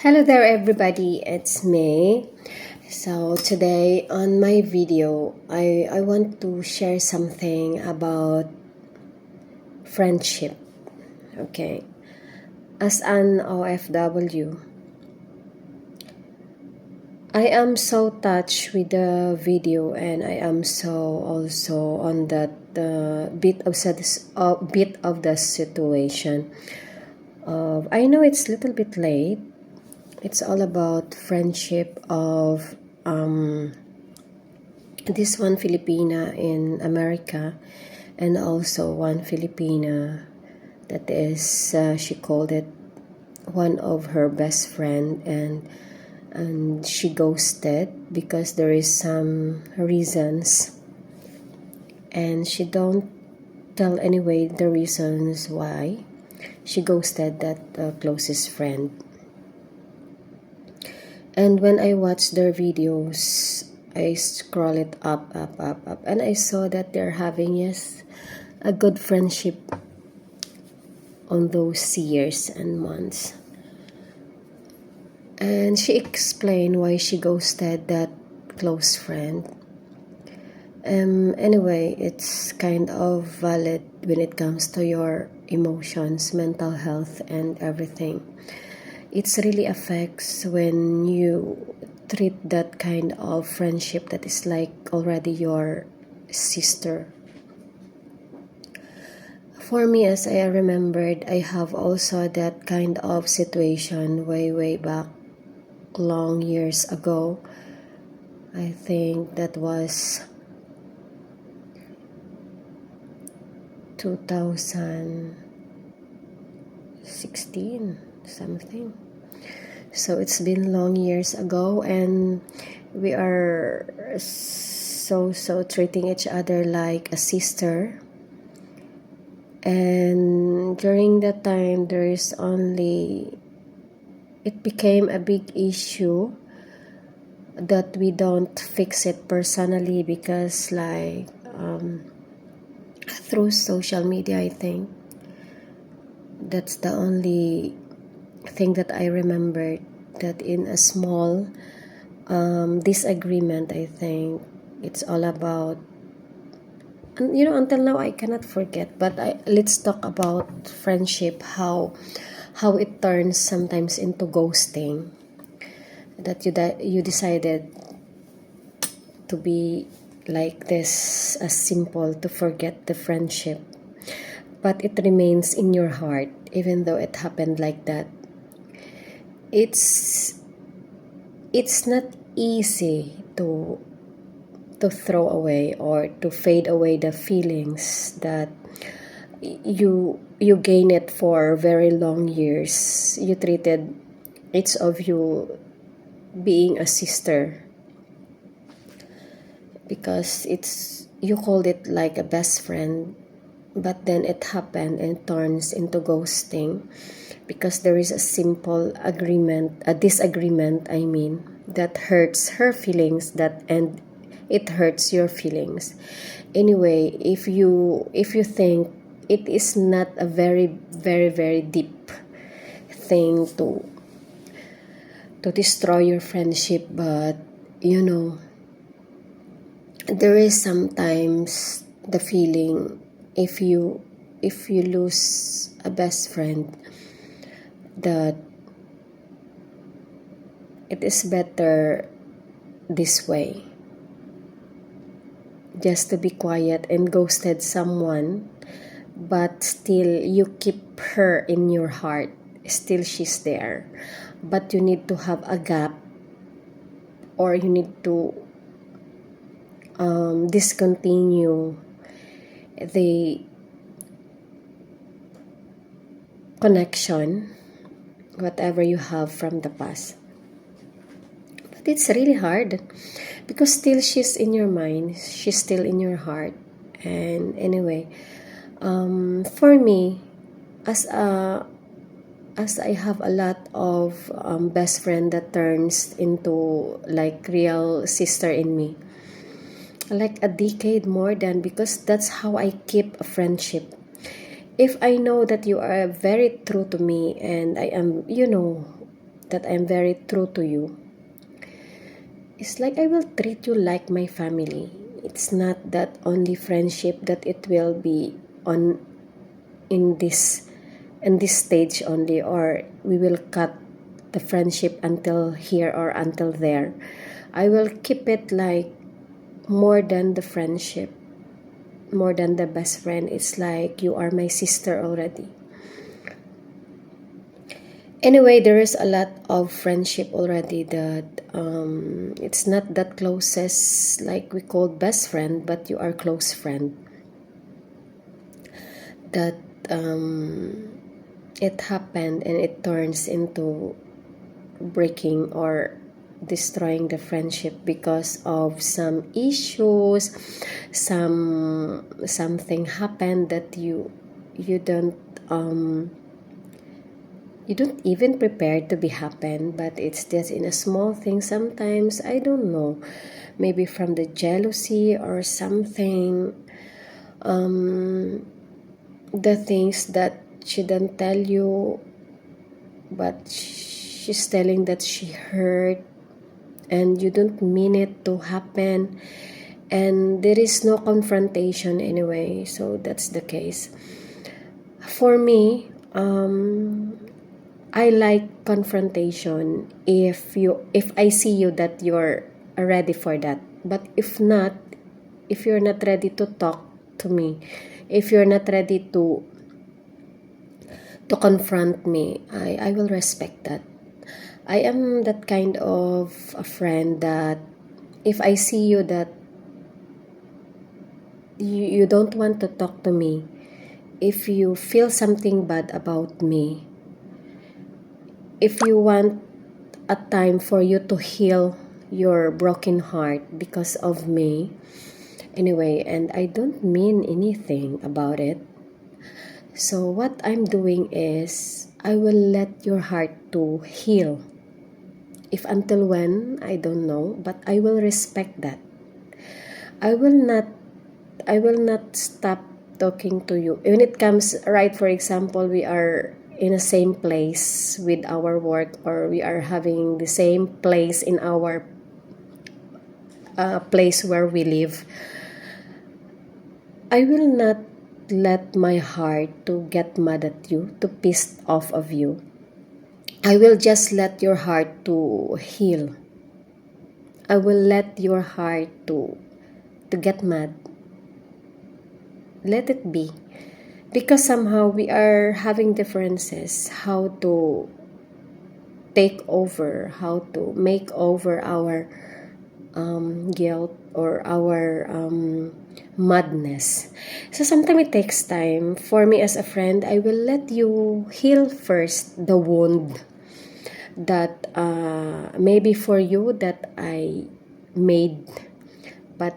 Hello there everybody, it's May. So today on my video, I want to share something about friendship. Okay. As an OFW, I am so touched with the video and I am so also on that bit of the situation. I know it's a little bit late. It's all about friendship of this one Filipina in America and also one Filipina that is she called it one of her best friend and she ghosted because there is some reasons and she don't tell anyway the reasons why she ghosted that closest friend. And when I watch their videos, I scroll it up, and I saw that they're having, yes, a good friendship on those years and months. And she explained why she ghosted that close friend. Anyway, it's kind of valid when it comes to your emotions, mental health, and everything. It really affects when you treat that kind of friendship that is like already your sister. For me, as I remembered, I have also that kind of situation way back long years ago. I think that was 2016 something. So it's been long years ago and we are so treating each other like a sister. And during that time it became a big issue that we don't fix it personally because through social media, I think that's the only thing that I remembered, that in a small disagreement, I think it's all about, until now I cannot forget, but let's talk about friendship, how it turns sometimes into ghosting, that you decided to be like this, as simple to forget the friendship, but it remains in your heart even though it happened like that. It's not easy to throw away or to fade away the feelings that you gain it for very long years. You treated each of you being a sister because you called it like a best friend, but then it happened and turns into ghosting because there is a simple disagreement, that hurts her feelings, and it hurts your feelings. Anyway, if you think it is not a very deep thing to destroy your friendship, but there is sometimes the feeling, if you lose a best friend, that it is better this way, just to be quiet and ghosted someone, but still you keep her in your heart, still she's there, but you need to have a gap, or you need to discontinue the connection, whatever you have from the past. But it's really hard because still she's in your mind, she's still in your heart. And anyway, for me, as I have a lot of best friend that turns into like real sister in me, like a decade more than, because that's how I keep a friendship. If I know that you are very true to me and I am, that I'm very true to you. It's like I will treat you like my family. It's not that only friendship that it will be on in this stage only, or we will cut the friendship until here or until there. I will keep it like more than the friendship, more than the best friend. It's like you are my sister already. Anyway, there is a lot of friendship already that it's not that closest like we call best friend, but you are close friend. That it happened and it turns into breaking or destroying the friendship because of some issues, something happened that you don't you don't even prepare to be happen, but it's just in a small thing sometimes. I don't know, maybe from the jealousy or something, the things that she didn't tell you, but she's telling that she hurt and you don't mean it to happen, and there is no confrontation anyway. So that's the case for me. I like confrontation if I see you that you're ready for that. But if not, if you're not ready to talk to me, if you're not ready to confront me, I will respect that. I am that kind of a friend that if I see you that you don't want to talk to me, if you feel something bad about me, if you want a time for you to heal your broken heart because of me, anyway, and I don't mean anything about it. So what I'm doing is I will let your heart to heal. If until when, I don't know, but I will respect that. I will not stop talking to you. When it comes, right, for example, we are in the same place with our work, or we are having the same place in our place where we live, I will not let my heart to get mad at you, to piss off of you. I will just let your heart to heal. I will let your heart to get mad. Let it be. Because somehow we are having differences how to take over, how to make over our guilt or our madness. So sometimes it takes time. For me as a friend, I will let you heal first the wound that maybe for you that I made. But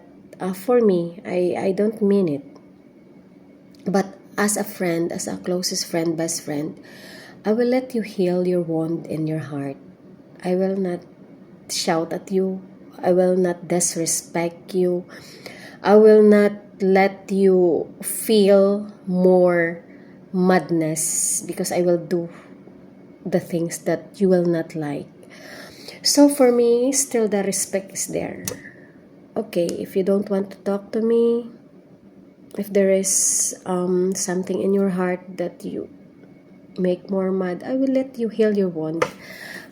for me, I don't mean it. But as a friend, as a closest friend, best friend, I will let you heal your wound in your heart. I will not shout at you. I will not disrespect you. I will not let you feel more madness because I will do the things that you will not like. So for me, still the respect is there. Okay, if you don't want to talk to me, if there is something in your heart that you make more mad, I will let you heal your wound.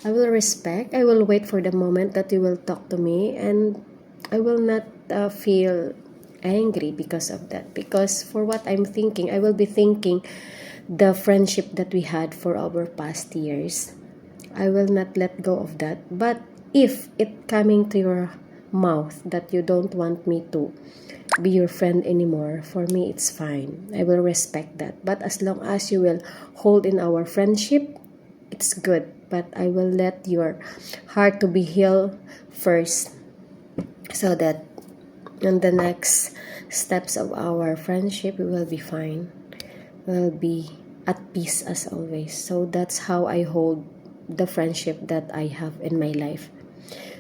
I will respect. I will wait for the moment that you will talk to me, and I will not feel angry because of that. Because for what I'm thinking, I will be thinking the friendship that we had for our past years. I will not let go of that. But if it coming to your mouth that you don't want me to be your friend anymore, for me it's fine. I will respect that. But as long as you will hold in our friendship, it's good. But I will let your heart to be healed first, so that in the next steps of our friendship, we will be fine. We'll be at peace as always. So that's how I hold the friendship that I have in my life.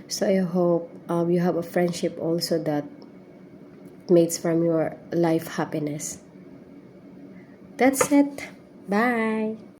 So I hope you have a friendship also that makes from your life happiness. That's it. Bye.